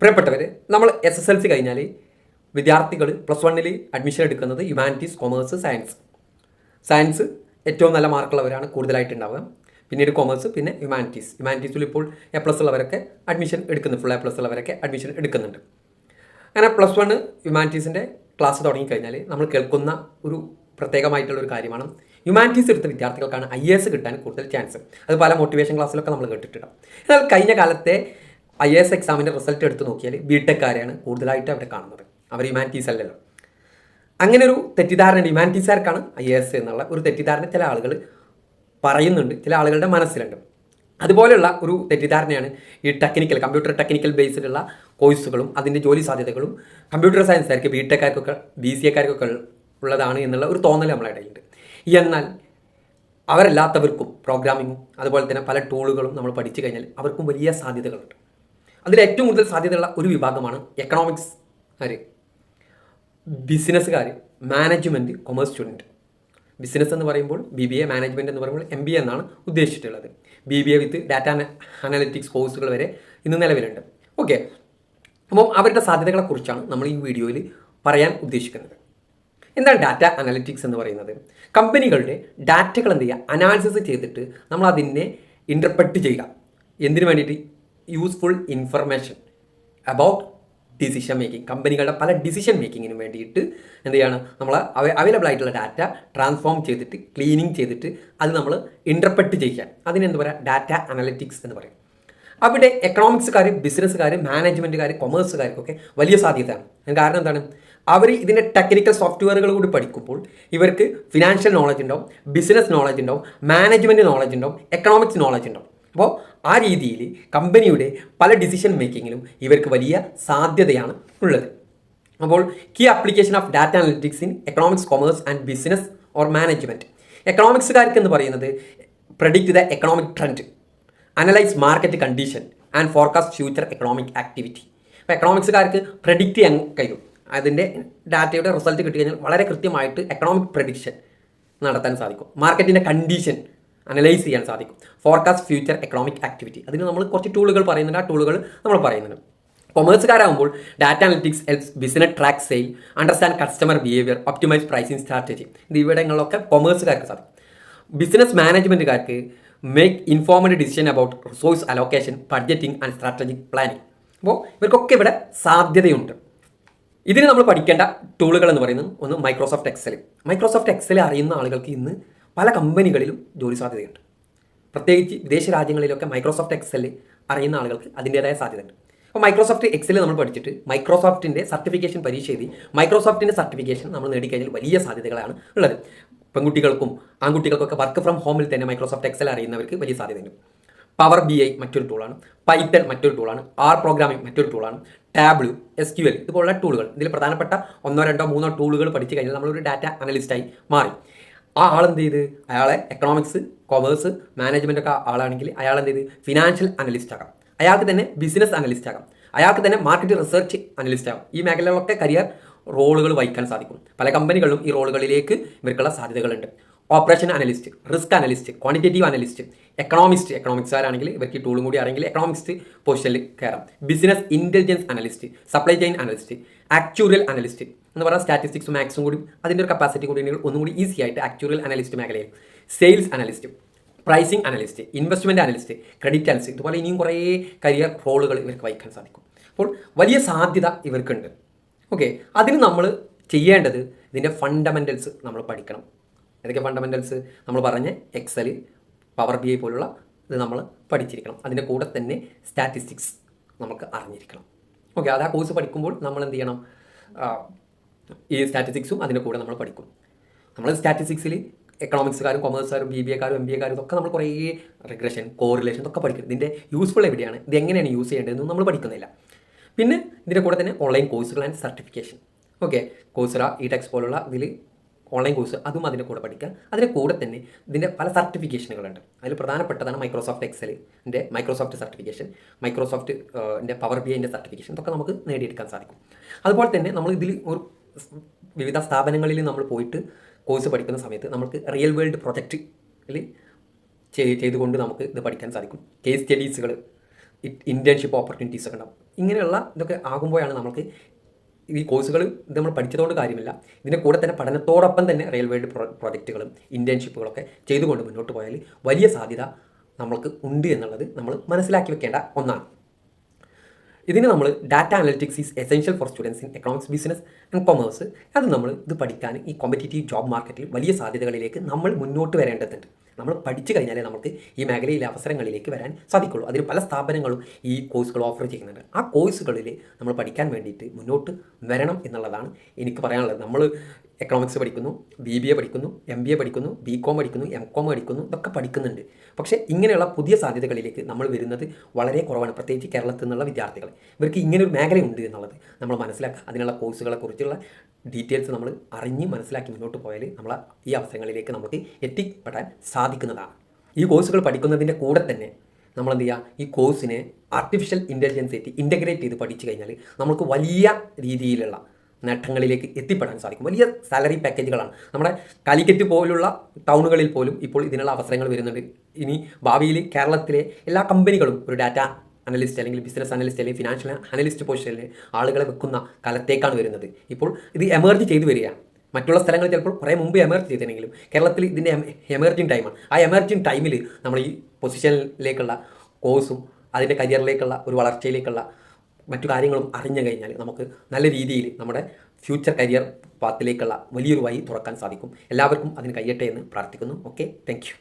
പ്രിയപ്പെട്ടവർ, നമ്മൾ SSLC കഴിഞ്ഞാൽ വിദ്യാർത്ഥികൾ +1 അഡ്മിഷൻ എടുക്കുന്നത് ഹ്യൂമാനിറ്റീസ്, കൊമേഴ്സ്, സയൻസ് ഏറ്റവും നല്ല മാർക്കുള്ളവരാണ് കൂടുതലായിട്ടുണ്ടാവുക. പിന്നീട് കൊമേഴ്സ്, പിന്നെ ഹ്യൂമാനിറ്റീസിൽ ഇപ്പോൾ A+ ഉള്ളവരൊക്കെ അഡ്മിഷൻ എടുക്കുന്നുണ്ട്. ഫുൾ A+ ഉള്ളവരൊക്കെ അഡ്മിഷൻ എടുക്കുന്നുണ്ട്. അങ്ങനെ +1 ഹ്യൂമാനിറ്റീസിൻ്റെ ക്ലാസ് തുടങ്ങിക്കഴിഞ്ഞാൽ നമ്മൾ കേൾക്കുന്ന ഒരു പ്രത്യേകമായിട്ടുള്ളൊരു കാര്യമാണ്, ഹ്യൂമാനിറ്റീസ് എടുത്ത വിദ്യാർത്ഥികൾക്കാണ് IAS കിട്ടാൻ കൂടുതൽ ചാൻസ്. അത് പല മോട്ടിവേഷൻ ക്ലാസ്സിലൊക്കെ നമ്മൾ കേട്ടിട്ടുണ്ടാവും. എന്നാൽ കഴിഞ്ഞ കാലത്തെ IAS എക്സാമിൻ്റെ റിസൾട്ട് എടുത്ത് നോക്കിയാൽ ബിടെക്കാരെയാണ് കൂടുതലായിട്ട് അവിടെ കാണുന്നത്. അവർ ഹ്യൂമാനിറ്റീസ് അല്ലല്ലോ. അങ്ങനെ ഒരു തെറ്റിദ്ധാരണ ഹ്യൂമാനിറ്റീസുകാർക്കാണ് IAS എന്നുള്ള ഒരു തെറ്റിദ്ധാരണ ചില ആളുകൾ പറയുന്നുണ്ട്, ചില ആളുകളുടെ മനസ്സിലുണ്ട്. അതുപോലെയുള്ള ഒരു തെറ്റിദ്ധാരണയാണ് ഈ കമ്പ്യൂട്ടർ ടെക്നിക്കൽ ബേസ്ഡുള്ള കോഴ്സുകളും അതിൻ്റെ ജോലി സാധ്യതകളും കമ്പ്യൂട്ടർ സയൻസുകാർക്ക്, ബിടെക്കാർക്കൊക്കെ, BCAക്കാർക്കൊക്കെ ഉള്ളതാണ് എന്നുള്ള ഒരു തോന്നൽ നമ്മളെ ഇടയിലുണ്ട്. എന്നാൽ അവരല്ലാത്തവർക്കും പ്രോഗ്രാമിങ്ങും അതുപോലെ തന്നെ പല ടൂളുകളും നമ്മൾ പഠിച്ചു കഴിഞ്ഞാൽ അവർക്കും വലിയ സാധ്യതകളുണ്ട്. അതിൽ ഏറ്റവും കൂടുതൽ സാധ്യതയുള്ള ഒരു വിഭാഗമാണ് എക്കണോമിക്സ്, ബിസിനസ്സുകാർ, മാനേജ്മെൻറ്റ്, കൊമേഴ്സ് സ്റ്റുഡൻറ്റ്. ബിസിനസ് എന്ന് പറയുമ്പോൾ BBA, മാനേജ്മെൻറ്റ് എന്ന് പറയുമ്പോൾ MBA എന്നാണ് ഉദ്ദേശിച്ചിട്ടുള്ളത്. BBA വിത്ത് ഡാറ്റ അനലിറ്റിക്സ് കോഴ്സുകൾ വരെ ഇന്ന് നിലവിലുണ്ട്. ഓക്കെ, അപ്പം അവരുടെ സാധ്യതകളെക്കുറിച്ചാണ് നമ്മൾ ഈ വീഡിയോയിൽ പറയാൻ ഉദ്ദേശിക്കുന്നത്. എന്താണ് ഡാറ്റ അനലിറ്റിക്സ് എന്ന് പറയുന്നത്? കമ്പനികളുടെ ഡാറ്റകൾ എന്ത് ചെയ്യുക, അനാലിസിസ് ചെയ്തിട്ട് നമ്മൾ അതിനെ ഇൻ്റർപ്രറ്റ് ചെയ്യുക. എന്തിനു വേണ്ടിയിട്ട്? Useful information about decision making. കമ്പനികളുടെ പല ഡിസിഷൻ മേക്കിങ്ങിനും വേണ്ടിയിട്ട് എന്ത് ചെയ്യാണ്, നമ്മൾ അവൈലബിൾ ആയിട്ടുള്ള ഡാറ്റ ട്രാൻസ്ഫോം ചെയ്തിട്ട്, ക്ലീനിങ് ചെയ്തിട്ട് അത് നമ്മൾ ഇൻ്റർപ്രറ്റ് ചെയ്യാൻ, അതിനെന്ത് പറയുക, ഡാറ്റ അനലിറ്റിക്സ് എന്ന് പറയും. അവിടെ എക്കണോമിക്സുകാർ, ബിസിനസ്സുകാർ, മാനേജ്മെൻറ്റുകാർ, കൊമേഴ്സുകാർക്കൊക്കെ വലിയ സാധ്യതയാണ്. കാരണം എന്താണ്? അവർ ഇതിൻ്റെ ടെക്നിക്കൽ സോഫ്റ്റ്വെയറുകൾ കൂടി പഠിക്കുമ്പോൾ ഇവർക്ക് ഫിനാൻഷ്യൽ നോളജ് ഉണ്ടാവും, ബിസിനസ് നോളജ് ഉണ്ടാവും, മാനേജ്മെൻറ്റ് നോളജ് ഉണ്ടാവും, എക്കണോമിക്സ് നോളജ് ഉണ്ടാവും. അപ്പോൾ ആ രീതിയിൽ കമ്പനിയുടെ പല ഡിസിഷൻ മേക്കിങ്ങിലും ഇവർക്ക് വലിയ സാധ്യതയാണ് ഉള്ളത്. അപ്പോൾ key application of data analytics in economics, commerce and business or management. എക്കണോമിക്സുകാർക്ക് എന്ന് പറയുന്നത് predict the economic trend, analyse market condition and forecast future economic activity. അപ്പോൾ എക്കണോമിക്സുകാർക്ക് പ്രഡിക്റ്റ് ചെയ്യാൻ കഴിയും. അതിൻ്റെ ഡാറ്റയുടെ റിസൾട്ട് കിട്ടിക്കഴിഞ്ഞാൽ വളരെ കൃത്യമായിട്ട് എക്കണോമിക് പ്രഡിക്ഷൻ നടത്താൻ സാധിക്കും. മാർക്കറ്റിൻ്റെ കണ്ടീഷൻ അനലൈസ് ചെയ്യാൻ സാധിക്കും. ഫോർകാസ്റ്റ് ഫ്യൂച്ചർ എക്കണോമിക് ആക്ടിവിറ്റി, അതിന് നമ്മൾ കുറച്ച് ടൂളുകൾ പറയുന്നുണ്ട്. ആ ടൂളുകൾ നമ്മൾ പറയുന്നുണ്ട്. കൊമേഴ്സുകാരാകുമ്പോൾ data analytics helps business track sale, understand customer behaviour, optimise pricing strategy. ഇത് ഇവിടങ്ങളിലൊക്കെ കൊമേഴ്സുകാർക്ക് സാധിക്കും. ബിസിനസ് മാനേജ്മെൻറ്റുകാർക്ക് make informed decision about resource allocation, budgeting and strategic planning. അപ്പോൾ ഇവർക്കൊക്കെ ഇവിടെ സാധ്യതയുണ്ട്. ഇതിന് നമ്മൾ പഠിക്കേണ്ട ടൂളുകൾ എന്ന് പറയുന്നത് ഒന്ന് മൈക്രോസോഫ്റ്റ് എക്സൽ. മൈക്രോസോഫ്റ്റ് എക്സൽ അറിയുന്ന ആളുകൾക്ക് ഇന്ന് പല കമ്പനികളിലും ജോലി സാധ്യതയുണ്ട്. പ്രത്യേകിച്ച് വിദേശ രാജ്യങ്ങളിലൊക്കെ മൈക്രോസോഫ്റ്റ് എക്സൽ അറിയുന്ന ആളുകൾക്ക് അതിൻ്റേതായ സാധ്യതയുണ്ട്. അപ്പോൾ മൈക്രോസോഫ്റ്റ് എക്സൽ നമ്മൾ പഠിച്ചിട്ട് മൈക്രോസോഫ്റ്റിൻ്റെ സർട്ടിഫിക്കേഷൻ പരീക്ഷ എഴുതി മൈക്രോസോഫ്റ്റിൻ്റെ സർട്ടിഫിക്കേഷൻ നമ്മൾ നേടിക്കഴിഞ്ഞാൽ വലിയ സാധ്യതകളാണ് ഉള്ളത്. പെൺകുട്ടികൾക്കും ആൺകുട്ടികൾക്കൊക്കെ വർക്ക് ഫ്രം ഹോമിൽ തന്നെ മൈക്രോസോഫ്റ്റ് എക്സൽ അറിയുന്നവർക്ക് വലിയ സാധ്യതയുണ്ട്. പവർ BI മറ്റൊരു ടൂളാണ്, പൈത്തൺ മറ്റൊരു ടൂളാണ്, R പ്രോഗ്രാമിംഗ് മറ്റൊരു ടൂളാണ്, ടാബ്ലു, SQL ഇതുപോലുള്ള ടൂളുകൾ. ഇതിൽ പ്രധാനപ്പെട്ട 1, 2, 3 ടൂളുകൾ പഠിച്ചു കഴിഞ്ഞാൽ നമ്മളൊരു ഡാറ്റ അനലിസ്റ്റായി മാറി. ആ ആളെന്ത് ചെയ്ത്, അയാളെ എക്കണോമിക്സ്, കൊമേഴ്സ്, മാനേജ്മെൻ്റ് ഒക്കെ ആളാണെങ്കിൽ അയാൾ എന്ത് ചെയ്ത് ഫിനാൻഷ്യൽ അനലിസ്റ്റ് ആകാം, അയാൾക്ക് തന്നെ ബിസിനസ് അനലിസ്റ്റ് ആകാം, അയാൾക്ക് തന്നെ മാർക്കറ്റ് റിസർച്ച് അനലിസ്റ്റ് ആകാം. ഈ മേഖലകളിലൊക്കെ കരിയർ റോളുകൾ വഹിക്കാൻ സാധിക്കും. പല കമ്പനികളിലും ഈ റോളുകളിലേക്ക് ഇവർക്കുള്ള സാധ്യതകളുണ്ട്. Operation analyst, risk analyst, quantitative analyst, എക്കണോമിക്സുകാരാണെങ്കിൽ ഇവർക്ക് ഈ ടൂളും കൂടി ആണെങ്കിൽ എക്കണോമിക്സ് പൊസിഷനിൽ കയറാം. Business intelligence analyst, supply chain analyst, actuarial analyst എന്ന് പറഞ്ഞാൽ സ്റ്റാറ്റിസ്റ്റിക്സും മാത്സും കൂടി അതിൻ്റെ ഒരു കപ്പാസിറ്റി കൂടി ഉണ്ടെങ്കിൽ ഒന്നും കൂടി ഈസി ആയിട്ട് ആക്ച്വറിയൽ അനലിസ്റ്റ് മേഖലയിൽ, sales analyst, pricing analyst, investment analyst, credit analyst, ഇതുപോലെ ഇനിയും കുറേ കരിയർ റോളുകൾ ഇവർക്ക് വഹിക്കാൻ സാധിക്കും. അപ്പോൾ വലിയ സാധ്യത ഇവർക്കുണ്ട്. ഓക്കെ, അതിന് നമ്മൾ ചെയ്യേണ്ടത് ഇതിൻ്റെ ഫണ്ടമെൻറ്റൽസ് നമ്മൾ പഠിക്കണം. ഏതൊക്കെ ഫണ്ടമെൻറ്റൽസ്? നമ്മൾ പറഞ്ഞ എക്സൽ, പവർ BI പോലുള്ള ഇത് നമ്മൾ പഠിച്ചിരിക്കണം. അതിൻ്റെ കൂടെ തന്നെ സ്റ്റാറ്റിസ്റ്റിക്സ് നമുക്ക് അറിഞ്ഞിരിക്കണം. ഓക്കെ, അത് ആ കോഴ്സ് പഠിക്കുമ്പോൾ നമ്മൾ എന്ത് ചെയ്യണം, ഈ സ്റ്റാറ്റിസ്റ്റിക്സും അതിൻ്റെ കൂടെ നമ്മൾ പഠിക്കും. നമ്മൾ സ്റ്റാറ്റിസ്റ്റിക്സിൽ എക്കണോമിക്സുകാരും കൊമേഴ്സുകാരും BBAക്കാരും MBAക്കാരും ഇതൊക്കെ നമ്മൾ കുറേ റിഗ്രഷൻ, കോറിലേഷൻ ഇതൊക്കെ പഠിക്കും. ഇതിൻ്റെ യൂസ്ഫുൾ എവിടെയാണ്, ഇത് എങ്ങനെയാണ് യൂസ് ചെയ്യേണ്ടതെന്നും നമ്മൾ പഠിക്കുന്നില്ല. പിന്നെ ഇതിൻ്റെ കൂടെ തന്നെ ഓൺലൈൻ കോഴ്സുകൾ ആൻഡ് സർട്ടിഫിക്കേഷൻ. ഓക്കെ, കോഴ്സറ, ഇടെക്സ് പോലുള്ള ഇതിൽ ഓൺലൈൻ കോഴ്സ് അതും അതിൻ്റെ കൂടെ പഠിക്കുക. അതിൻ്റെ കൂടെ തന്നെ ഇതിൻ്റെ പല സർട്ടിഫിക്കേഷനുകളുണ്ട്. അതിൽ പ്രധാനപ്പെട്ടതാണ് മൈക്രോസോഫ്റ്റ് എക്സലിൻ്റെ മൈക്രോസോഫ്റ്റ് സർട്ടിഫിക്കേഷൻ, മൈക്രോസോഫ്റ്റിൻ്റെ പവർ BIൻ്റെ സർട്ടിഫിക്കേഷൻ. ഇതൊക്കെ നമുക്ക് നേടിയെടുക്കാൻ സാധിക്കും. അതുപോലെ തന്നെ നമ്മൾ ഇതിൽ ഒരു വിവിധ സ്ഥാപനങ്ങളിൽ നമ്മൾ പോയിട്ട് കോഴ്സ് പഠിക്കുന്ന സമയത്ത് നമുക്ക് റിയൽ വേൾഡ് പ്രൊജക്റ്റിൽ ചെയ്തുകൊണ്ട് നമുക്ക് ഇത് പഠിക്കാൻ സാധിക്കും. കേസ് സ്റ്റഡീസുകൾ, ഇൻറ്റേൺഷിപ്പ് ഓപ്പർച്യൂണിറ്റീസ് ഒക്കെ ഉണ്ടാവും. ഇങ്ങനെയുള്ള ഇതൊക്കെ ആകുമ്പോഴാണ് നമുക്ക് ഈ കോഴ്സുകൾ ഇത് നമ്മൾ പഠിച്ചതുകൊണ്ട് കാര്യമില്ല. ഇതിൻ്റെ കൂടെ തന്നെ പഠനത്തോടൊപ്പം തന്നെ റിയൽ വേൾഡ് പ്രൊജക്റ്റുകളും ഇൻറ്റേൺഷിപ്പുകളൊക്കെ ചെയ്തുകൊണ്ട് മുന്നോട്ട് പോയാൽ വലിയ സാധ്യത നമ്മൾക്ക് ഉണ്ട് എന്നുള്ളത് നമ്മൾ മനസ്സിലാക്കി വെക്കേണ്ട ഒന്നാണ്. ഇതിന് നമ്മൾ data analytics is essential for students in economics, business and commerce. അത് നമ്മൾ ഇത് പഠിക്കാൻ ഈ കോമ്പറ്റീറ്റീവ് ജോബ് മാർക്കറ്റിൽ വലിയ സാധ്യതകളിലേക്ക് നമ്മൾ മുന്നോട്ട് വരേണ്ടതുണ്ട്. നമ്മൾ പഠിച്ചു കഴിഞ്ഞാലേ നമുക്ക് ഈ മേഖലയിലെ അവസരങ്ങളിലേക്ക് വരാൻ സാധിക്കുള്ളൂ. അതിന് പല സ്ഥാപനങ്ങളും ഈ കോഴ്സുകൾ ഓഫർ ചെയ്യുന്നുണ്ട്. ആ കോഴ്സുകളിൽ നമ്മൾ പഠിക്കാൻ വേണ്ടിയിട്ട് മുന്നോട്ട് വരണം എന്നുള്ളതാണ് എനിക്ക് പറയാനുള്ളത്. നമ്മൾ എക്കണോമിക്സ് പഠിക്കുന്നു, BBA പഠിക്കുന്നു, MBA പഠിക്കുന്നു, BCom പഠിക്കുന്നു, MCom പഠിക്കുന്നു, ഇതൊക്കെ പഠിക്കുന്നുണ്ട്. പക്ഷേ ഇങ്ങനെയുള്ള പുതിയ സാധ്യതകളിലേക്ക് നമ്മൾ വരുന്നത് വളരെ കുറവാണ്, പ്രത്യേകിച്ച് കേരളത്തിൽ നിന്നുള്ള വിദ്യാർത്ഥികൾ. ഇവർക്ക് ഇങ്ങനെ ഒരു മേഖലയുണ്ട് എന്നുള്ളത് നമ്മൾ മനസ്സിലാക്കുക. അതിനുള്ള കോഴ്സുകളെക്കുറിച്ചുള്ള ഡീറ്റെയിൽസ് നമ്മൾ അറിഞ്ഞ് മനസ്സിലാക്കി മുന്നോട്ട് പോയാൽ നമ്മൾ ഈ അവസരങ്ങളിലേക്ക് നമുക്ക് എത്തിപ്പെടാൻ സാധിക്കുന്നതാണ്. ഈ കോഴ്സുകൾ പഠിക്കുന്നതിൻ്റെ കൂടെ തന്നെ നമ്മൾ എന്ത് ചെയ്യുക, ഈ കോഴ്സിനെ ആർട്ടിഫിഷ്യൽ ഇൻ്റലിജൻസ് ആയിട്ട് ഇൻ്റഗ്രേറ്റ് ചെയ്ത് പഠിച്ചു കഴിഞ്ഞാൽ നമുക്ക് വലിയ രീതിയിലുള്ള നേട്ടങ്ങളിലേക്ക് എത്തിപ്പെടാൻ സാധിക്കും. വലിയ സാലറി പാക്കേജുകളാണ്. നമ്മുടെ കാലിക്കറ്റ് പോലുള്ള ടൗണുകളിൽ പോലും ഇപ്പോൾ ഇതിനുള്ള അവസരങ്ങൾ വരുന്നുണ്ട്. ഇനി ഭാവിയിൽ കേരളത്തിലെ എല്ലാ കമ്പനികളും ഒരു ഡാറ്റ അനലിസ്റ്റ് അല്ലെങ്കിൽ ബിസിനസ് അനലിസ്റ്റ് അല്ലെങ്കിൽ ഫിനാൻഷ്യൽ അനലിസ്റ്റ് പൊസിഷനിൽ ആളുകളെ വെക്കുന്ന കാലത്തേക്കാണ് വരുന്നത്. ഇപ്പോൾ ഇത് എമർജ് ചെയ്തു വരികയാണ്. മറ്റുള്ള സ്ഥലങ്ങളിൽ ചിലപ്പോൾ കുറേ മുമ്പ് എമർജ് ചെയ്തിട്ടുണ്ടെങ്കിലും കേരളത്തിൽ ഇതിൻ്റെ എമർജിങ് ടൈമാണ്. ആ എമർജിങ് ടൈമിൽ നമ്മൾ ഈ പൊസിഷനിലേക്കുള്ള കോഴ്സും അതിൻ്റെ കരിയറിലേക്കുള്ള ഒരു വളർച്ചയിലേക്കുള്ള മറ്റു കാര്യങ്ങളും അറിഞ്ഞു കഴിഞ്ഞാൽ നമുക്ക് നല്ല രീതിയിൽ നമ്മുടെ ഫ്യൂച്ചർ കരിയർ പാത്തിലേക്കുള്ള വലിയൊരു വഴി തുറക്കാൻ സാധിക്കും. എല്ലാവർക്കും അതിന് കഴിയട്ടെ എന്ന് പ്രാർത്ഥിക്കുന്നു. Okay, thank you.